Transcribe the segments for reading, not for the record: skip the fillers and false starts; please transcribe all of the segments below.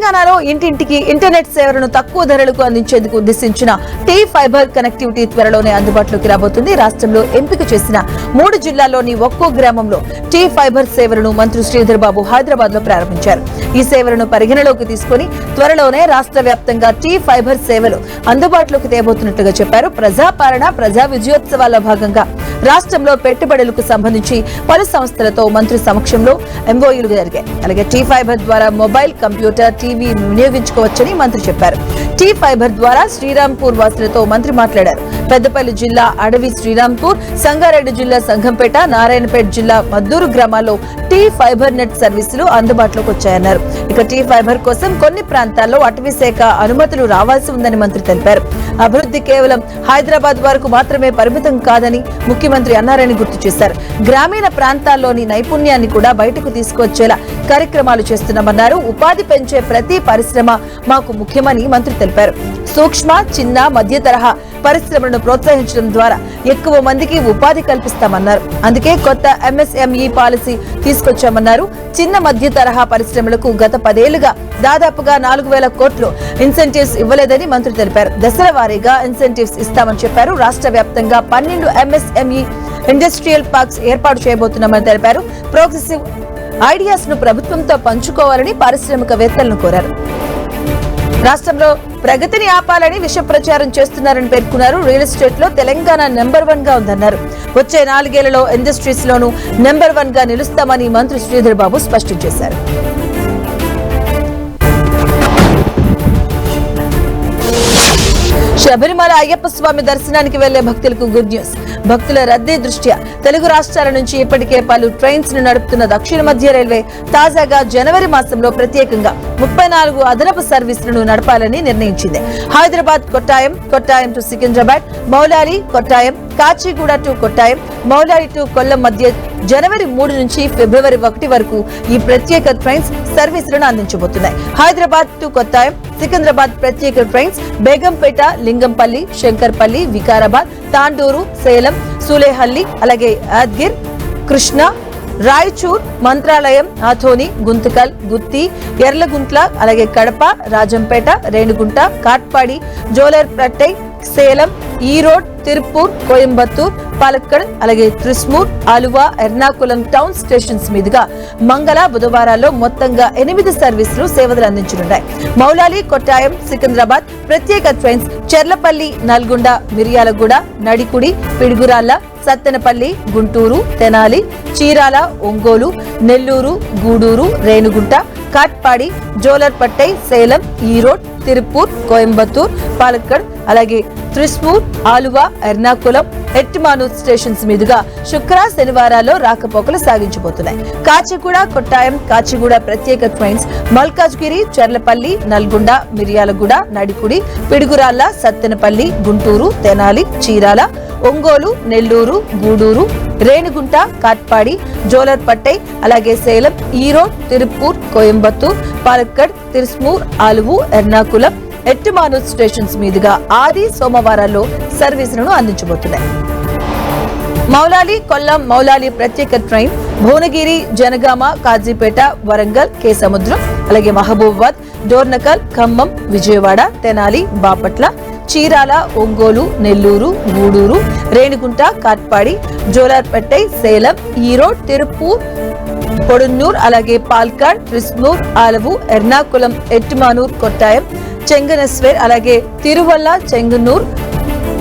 తెలంగాణలో ఇంటింటికి ఇంటర్నెట్ సేవలను తక్కువ ధరలకు అందించేందుకు ఉద్దేశించిన టీ ఫైబర్ కనెక్టివిటీ త్వరలోనే అందుబాటులోకి రాబోతుంది. రాష్ట్రంలో ఎంపిక చేసిన 3 జిల్లాల్లోని ఒక్కో గ్రామంలో టీ ఫైబర్ సేవలను మంత్రి శ్రీధర్ బాబు హైదరాబాద్ లో ప్రారంభించారు. ఈ సేవలను పరిగణలోకి తీసుకుని త్వరలోనే రాష్ట్ర వ్యాప్తంగా టీ ఫైబర్ సేవలు అందుబాటులోకి తేబోతున్నట్లుగా చెప్పారు. ప్రజాపాలన ప్రజా విజయోత్సవాల భాగంగా రాష్ట్రంలో పెట్టుబడులకు సంబంధించి పలు సంస్థలతో మంత్రి సమక్షంలో ఎంఓయూలు జరిగాయి. అలాగే టీ ఫైబర్ ద్వారా మొబైల్, కంప్యూటర్, టీవీ వినియోగించుకోవచ్చని మంత్రి చెప్పారు. టీ ఫైబర్ ద్వారా శ్రీరాంపూర్ వాసులతో మంత్రి మాట్లాడారు. పెద్దపల్లి జిల్లా అడవి శ్రీరాంపూర్, సంగారెడ్డి జిల్లా సంఘంపేట, నారాయణపేట జిల్లా మద్దూరు గ్రామాల్లో టీ ఫైబర్ నెట్ సర్వీసులు అందుబాటులోకి వచ్చాయన్నారు. ఇక టీ ఫైబర్ కోసం కొన్ని ప్రాంతాల్లో అటవీ శాఖ అనుమతులు రావాల్సి ఉందని మంత్రి తెలిపారు. అభివృద్ధి కేవలం హైదరాబాద్ వరకు మాత్రమే పరిమితం కాదని ముఖ్యమంత్రి అన్నారని గుర్తు చేశారు. గ్రామీణ ప్రాంతాల్లోని నైపుణ్యాన్ని కూడా బయటకు తీసుకొచ్చేలా కార్యక్రమాలు చేస్తున్నామన్నారు. ఉపాధి పెంచే ప్రతి పరిశ్రమ మాకు ముఖ్యమని మంత్రి తెలిపారు. సూక్ష్మ, చిన్న, మధ్య తరహా పరిశ్రమలను ప్రోత్సహించడం ద్వారా ఎక్కువ మందికి ఉపాధి కల్పిస్తామన్నారు. అందుకే కొత్త ఎంఎస్ఎంఈ పాలసీ తీసుకొచ్చామన్నారు. చిన్న మధ్య తరహా పరిశ్రమలకు గత 10 ఏళ్లుగా దాదాపుగా 4,000 కోట్లు ఇన్సెంటివ్స్ ఇవ్వలేదని మంత్రి తెలిపారు. దశల వారీగా ఇన్సెంటివ్స్ ఇస్తామని చెప్పారు. రాష్ట్ర వ్యాప్తంగా 12 ఎంఎస్ఎంఈ ఇండస్ట్రియల్ పార్క్స్ ఏర్పాటు చేయబోతున్నామని తెలిపారు. ప్రోగ్రెసివ్ ఐడియాస్ ను ప్రభుత్వంతో పంచుకోవాలని పారిశ్రామికవేత్తలను కోరారు. రాష్ట్రంలో ప్రగతిని ఆపాలని విష ప్రచారం చేస్తున్నారని పేర్కొన్నారు. రియల్ ఎస్టేట్ లో తెలంగాణ నెంబర్ 1 గా ఉందన్నారు. వచ్చే 4 ఏళ్లలో ఇండస్ట్రీస్ లోనూ నెంబర్ 1 గా నిలుస్తామని మంత్రి శ్రీధర్ బాబు స్పష్టం చేశారు. శబరిమల అయ్యప్ప స్వామి దర్శనానికి వెళ్లే భక్తులకు గుడ్ న్యూస్. భక్తుల రద్దీ దృష్ట్యా తెలుగు రాష్ట్రాల నుంచి ఇప్పటికే పలు ట్రైన్స్ ను నడుపుతున్న దక్షిణ మధ్య రైల్వే తాజాగా జనవరి మాసంలో ప్రత్యేకంగా 34 అదనపు సర్వీసులను నడపాలని నిర్ణయించింది. Hyderabad Kottayam, Kottayam to Secunderabad, Moulali Kottayam, Kacheguda to Kottayam, Moulali to Kollam మధ్య జనవరి 3 నుంచి ఫిబ్రవరి 1 వరకు ఈ ప్రత్యేక ట్రైన్స్ సర్వీసులను అందించబోతున్నాయి. హైదరాబాద్ టు కొట్టాయం, సికింద్రాబాద్ ప్రత్యేక ట్రైన్స్ బేగంపేట, లింగంపల్లి, శంకర్పల్లి, వికారాబాద్, తాండూరు, సేలం, సూలేహల్లి, అలాగే యాద్గిర్, కృష్ణ, రాయచూర్, మంత్రాలయం, ఆథోని, గుంతకల్, గుత్తి, ఎర్లగుంట్ల, అలాగే కడప, రాజంపేట, రేణిగుంట, కాట్పాడి, జోలర్పేటై, సేలం, ఈరోడ్, తిరుపూర్, కోయంబత్తూర్, పాలక్కడ్, అలాగే త్రిస్మూర్, ఆలువా, ఎర్నాకులం టౌన్ స్టేషన్స్ మీదుగా మంగళ, బుధవారాల్లో మొత్తంగా 8 సర్వీసులు సేవలు అందించనున్నాయి. మౌలాలి, కొట్టాయం, సికింద్రాబాద్ ప్రత్యేక ట్రైన్స్ చెర్లపల్లి, నల్గొండ, మిర్యాలగూడ, నడికుడి, పిడుగురాళ్ల, సత్తెనపల్లి, గుంటూరు, తెనాలి, చీరాల, ఒంగోలు, నెల్లూరు, గూడూరు, రేణిగుంట, కాట్పాడి, జోలర్పట్టై, సేలం, ఈరోడ్, తిరుపూర్, కోయంబత్తూర్, పాలక్కడ్, అలాగే త్రిస్మూర్, ఆలువా, ఎర్నాకులం, ఎట్టిమానూర్ స్టేషన్స్ మీదుగా శుక్ర, శనివారాల్లో రాకపోకలు సాగించబోతున్నాయి. కాచిగూడ, కొట్టాయం, కాచిగూడ ప్రత్యేక ట్రైన్స్ మల్కాజ్గిరి, చర్లపల్లి, నల్గొండ, మిర్యాలగూడ, నడికుడి, పిడుగురాళ్ల, సత్తెనపల్లి, గుంటూరు, తెనాలి, చీరాల, ఒంగోలు, నెల్లూరు, గూడూరు, రేణిగుంట, కాట్పాడి, జోలర్పట్టై, అలాగే సేలం, ఈరోడ్, తిరుపూర్, కోయంబత్తూర్, పాలక్కడ్, తిరుస్మూర్, ఆలువు, ఎర్నాకులం, ఎట్టిమానూర్ స్టేషన్స్ మీదుగా ఆది, సోమవారాల్లో సర్వీసులను అందించబోతున్నాయి. మౌలాలి, కొల్లం, మౌలాలి ప్రత్యేక ట్రైన్ భువనగిరి, జనగామ, కాజీపేట, వరంగల్, కేసముద్రం, అలాగే మహబూబాబాద్, డోర్నకల్, ఖమ్మం, విజయవాడ, తెనాలి, బాపట్ల, చీరాల, ఒంగోలు, నెల్లూరు, గూడూరు, రేణిగుంట, కాట్పాడి, జోలార్పేటై, సేలం, ఈరోడ్, తిరుపూర్, పొడున్నూర్, అలాగే పాల్కాడ్, త్రిస్మూర్, ఆలవు, ఎర్నాకులం, ఎట్టిమానూర్, కొట్టాయం, చెంగనెస్వేర్, అలాగే తిరువల్ల, చెంగనూర్,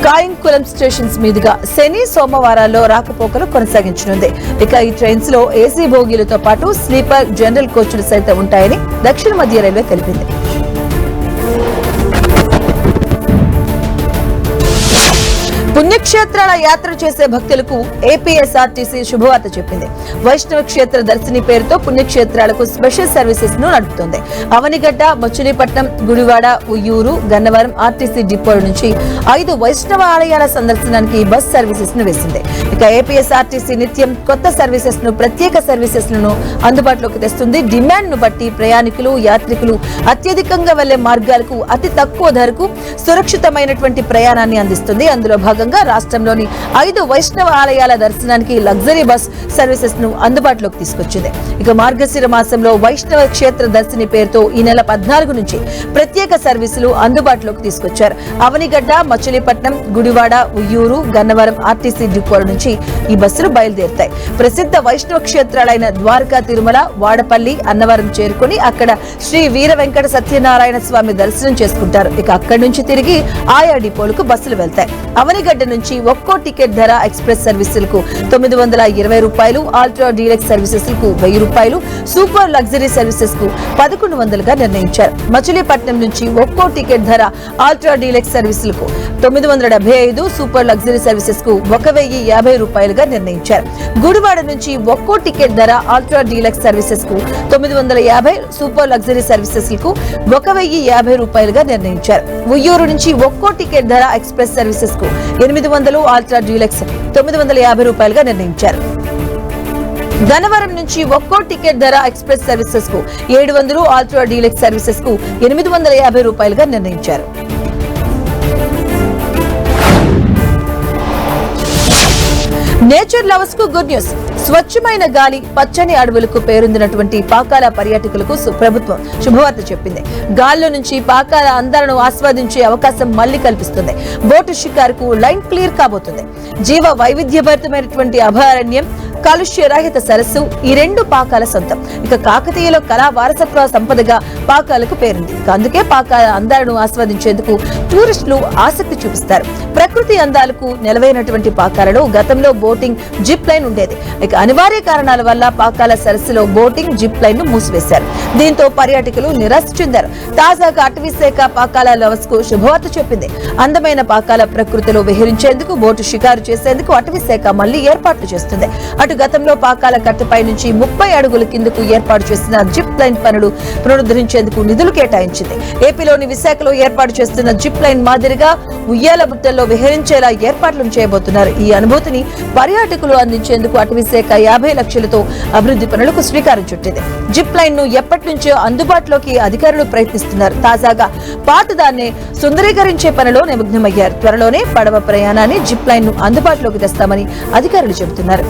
కాయింకులం స్టేషన్స్ మీదుగా శని, సోమవారాల్లో రాకపోకలు కొనసాగించనుంది. ఇక ఈ ట్రైన్స్ లో ఏసీ బోగీలతో పాటు స్లీపర్, జనరల్ కోచ్లు సైతం ఉంటాయని దక్షిణ మధ్య రైల్వే తెలిపింది. పుణ్యక్షేత్రాల యాత్ర చేసే భక్తులకు ఏపీఎస్ఆర్టీసీ శుభవార్త చెప్పింది. వైష్ణవ క్షేత్ర దర్శిని పేరుతో పుణ్యక్షేత్రాలకు స్పెషల్ సర్వీసెస్ ను నడుపుతోంది. అవనిగడ్డ, మచిలీపట్నం, గుడివాడ, ఉయ్యూరు, గన్నవరం ఆర్టీసీ డిపోల నుంచి 5 వైష్ణవ ఆలయాల సందర్శనానికి బస్ సర్వీసెస్ ను వేసింది. ఇక ఏపీఎస్ఆర్టీసీ నిత్యం కొత్త సర్వీసెస్ ను, ప్రత్యేక సర్వీసెస్ ను అందుబాటులోకి తెస్తుంది. డిమాండ్ ను బట్టి ప్రయాణికులు, యాత్రికులు అత్యధికంగా వెళ్లే మార్గాలకు అతి తక్కువ ధరకు సురక్షితమైనటువంటి ప్రయాణాన్ని అందిస్తుంది. అందులో భాగంగా భాగంగా రాష్ట్రంలోని 5 వైష్ణవ ఆలయాల దర్శనానికి లగ్జరీ బస్ సర్వీసెస్ ను అందుబాటులోకి తీసుకొచ్చింది. ఇక మార్గశిర మాసంలో వైష్ణవ క్షేత్ర దర్శిని పేరుతో ఈ నెల 14 నుంచి ప్రత్యేక సర్వీసులు అందుబాటులోకి తీసుకొచ్చారు. అవనిగడ్డ, మచిలీపట్నం, గుడివాడ, ఉయ్యూరు, గన్నవరం ఆర్టీసీ డిపోల నుంచి ఈ బస్సులు బయలుదేరుతాయి. ప్రసిద్ధ వైష్ణవ క్షేత్రాలైన ద్వారకా, తిరుమల, వాడపల్లి, అన్నవరం చేరుకుని అక్కడ శ్రీ వీర వెంకట సత్యనారాయణ స్వామి దర్శనం చేసుకుంటారు. ఇక అక్కడి నుంచి తిరిగి ఆయా డిపోలకు బస్సులు వెళ్తాయి. అవనిగడ్డ నుంచి ఒక్కో టికెట్ ధర ఎక్స్ప్రెస్ సర్వీసులకు 920 రూపాయలు, అల్ట్రా డీలక్స్ సర్వీసెస్ కు 1000 రూపాయలు, సూపర్ లగ్జరీ సర్వీసెస్ కు 1100గా నిర్ణయించారు. మచిలీపట్నం నుంచి ఒక్కో టికెట్ ధర అల్ట్రా డీలక్స్ సర్వీసులకు 975, సూపర్ లగ్జరీ సర్వీసెస్ కు 1050 రూపాయలుగా నిర్ణయించారు. గుడివాడ నుంచి ఒక్కో టికెట్ ధర అల్ట్రా డీలక్స్ సర్వీసెస్ కు 950, సూపర్ లగ్జరీ సర్వీసెస్ కు 1050 రూపాయలుగా నిర్ణయించారు. ఉయ్యూరు నుంచి ఒక్కో టికెట్ ధర ఎక్స్ప్రెస్ సర్వీసెస్ కు 800, అల్ట్రా డీలక్స్ 950 రూపాయలుగా నిర్ణయించారు. గన్నవరం నుంచి ఒక్కో టికెట్ ధర ఎక్స్ప్రెస్ సర్వీసెస్ కు 700, అల్ట్రా డీలక్స్ సర్వీసెస్ కు 850 రూపాయలుగా నిర్ణయించారు. నేచర్ లవర్స్ కు గుడ్ న్యూస్. స్వచ్ఛమైన గాలి, పచ్చని అడవులకు పేరొందినటువంటి పాకాల పర్యాటకులకు ప్రభుత్వం శుభవార్త చెప్పింది. గాల్లో నుంచి పాకాల అందాలను ఆస్వాదించే అవకాశం మళ్లీ కల్పిస్తుంది. బోటు షికారుకు లైన్ క్లియర్ కాబోతుంది. జీవ వైవిధ్యభరితమైనటువంటి అభయారణ్యం, కాలుష్య రహిత సరస్సు ఈ 2 పాకాల సొంతం. ఇక కాకతీయలో కళా వారసత్వ సంపదగా పాకాలకు పేరుంది. అందుకే పాకాల అందాలను ఆస్వాదించేందుకు టూరిస్టులు ఆసక్తి చూపిస్తారు. ప్రకృతి అందాలకు నెలవైనటువంటి పాకాలలో గతంలో బోటింగ్, జిప్ లైన్ ఉండేది. ఇక అనివార్య కారణాల వల్ల పాకాల సరస్సులో బోటింగ్, జిప్ లైన్ ను మూసివేశారు. దీంతో పర్యాటకులు నిరాశ చెందారు. తాజాగా అటవీ శాఖ పాకాల లవర్స్ కు శుభవార్త చెప్పింది. అందమైన పాకాల ప్రకృతిలో విహరించేందుకు, బోటు షికారు చేసేందుకు అటవీ శాఖ మళ్లీ ఏర్పాట్లు చేస్తుంది. గతంలో పాకాల కట్టపై నుంచి 30 అడుగుల కిందకు ఏర్పాటు చేసిన జిప్ లైన్ పనులు పునరుద్ధరించేందుకు నిధులు కేటాయించింది. ఏపీలోని విశాఖలో ఏర్పాటు చేస్తున్న జిప్ లైన్ మాదిరిగా ఉయ్యాల బుట్టల్లో విహరించేలా ఏర్పాట్లు చేయబోతున్నారు. ఈ అనుభూతిని పర్యాటకులు అందించేందుకు అటవీ శాఖ 50 లక్షలతో అభివృద్ధి పనులకు శ్రీకారం చుట్టింది. జిప్ లైన్ ను ఎప్పటి నుంచో అందుబాటులోకి అధికారులు ప్రయత్నిస్తున్నారు. తాజాగా పాతదాన్ని సుందరీకరించే పనిలో నిమగ్నమయ్యారు. త్వరలోనే పడవ ప్రయాణాన్ని, జిప్ లైన్ ను అందుబాటులోకి తెస్తామని అధికారులు చెబుతున్నారు.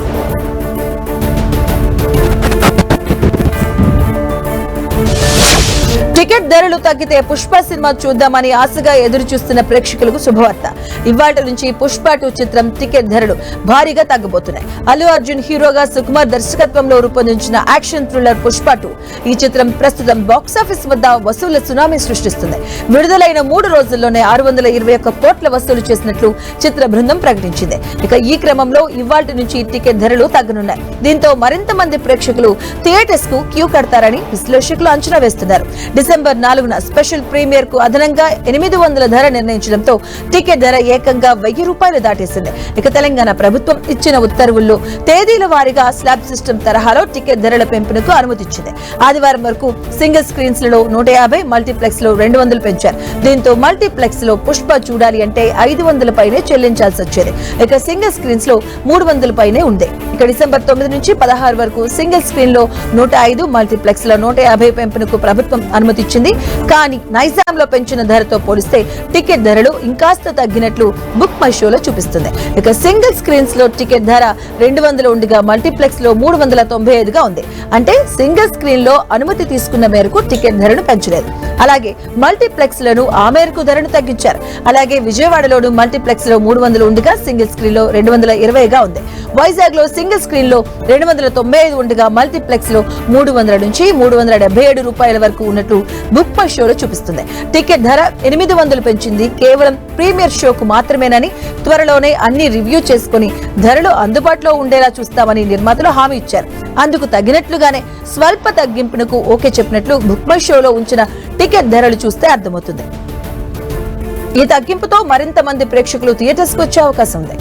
టికెట్ ధరలు తగ్గితే పుష్ప సినిమా చూద్దామని ఆశగా ఎదురు చూస్తున్న ప్రేక్షకులకు శుభవార్త. ఇవాళ్టి నుంచి పుష్ప 2 చిత్రం టికెట్ ధరలు భారీగా తగ్గబోతున్నాయి. అల్లు అర్జున్ హీరోగా సుకుమార్ దర్శకత్వంలో రూపొందించిన యాక్షన్ థ్రిల్లర్ పుష్ప 2 ఈ చిత్రం ప్రస్తుతం బాక్సాఫీస్ వద్ద వసూళ్ల సునామీ సృష్టిస్తుంది. విడుదలైన 3 రోజుల్లోనే 621 కోట్ల వసూలు చేసినట్లు చిత్ర బృందం ప్రకటించింది. ఇక ఈ క్రమంలో ఇవాళ్టి నుంచి టికెట్ ధరలు తగ్గనున్నాయి. దీంతో మరింత మంది ప్రేక్షకులు థియేటర్స్ కు క్యూ కడతారని విశ్లేషకులు అంచనా వేస్తున్నారు. డిసెంబర్ 4న స్పెషల్ ప్రీమియర్ కు అదనంగా 800 ధర నిర్ణయించడంతో టికెట్ ధర ఏకంగా 1000 రూపాయలు దాటేసింది. ఇక తెలంగాణ ప్రభుత్వం ఇచ్చిన ఉత్తర్వుల్లో తేదీల వారీగా స్లాబ్ సిస్టమ్ తరహాలో టికెట్ ధరల పెంపునకు అనుమతిచ్చింది. ఆదివారం వరకు సింగిల్ స్క్రీన్స్ లలో 150, మల్టీప్లెక్స్ లో 200 పెంచారు. దీంతో మల్టీప్లెక్స్ లో పుష్ప చూడాలి అంటే 500 పైనే చెల్లించాల్సి వచ్చేది. ఇక సింగిల్ స్క్రీన్స్ లో 300 పైనే ఉంది. ఇక డిసెంబర్ 9 నుంచి 16 వరకు సింగిల్ స్క్రీన్ లో 105, మల్టీప్లెక్స్ లో 150 పెంపునకు ప్రభుత్వం అనుమతిచ్చింది. కానీ నైజాంలో పెంచిన ధరతో పోలిస్తే టికెట్ ధరలు ఇంకాస్త తగ్గినట్లు బుక్ మై షోలో చూపిస్తుంది. ఇక సింగిల్ స్క్రీన్స్ లో టికెట్ ధర 200 ఉండగా మల్టీప్లెక్స్ లో 395గా ఉంది. అంటే సింగిల్ స్క్రీన్ లో అనుమతి తీసుకున్న మేరకు టికెట్ ధరను పెంచలేదు. అలాగే మల్టీప్లెక్స్ లను ఆ మేరకు ధరను తగ్గించారు. అలాగే విజయవాడలోను మల్టీప్లెక్స్ లో 300 ఉండగా సింగిల్ స్క్రీన్ లో 220గా ఉంది. వైజాగ్ లో సింగిల్ స్క్రీన్ లో 295 ఉండగా మల్టీప్లెక్స్ లో 300 నుంచి 377 రూపాయల వరకు ఉన్నట్లు బుక్ మై షోలో చూపిస్తుంది. టికెట్ ధర 800 పెంచింది కేవలం ప్రీమియర్ షోకు మాత్రమేనని, త్వరలోనే అన్ని రివ్యూ చేసుకుని ధరలు అందుబాటులో ఉండేలా చూస్తామని నిర్మాతలు హామీ ఇచ్చారు. అందుకు తగినట్లుగానే స్వల్ప తగ్గింపునకు ఓకే చెప్పినట్లు బుక్ మై షోలో ఉంచిన టికెట్ ధరలు చూస్తే అర్థమవుతుంది. ఈ తగ్గింపుతో మరింత మంది ప్రేక్షకులు థియేటర్స్ కు వచ్చే అవకాశం ఉంది.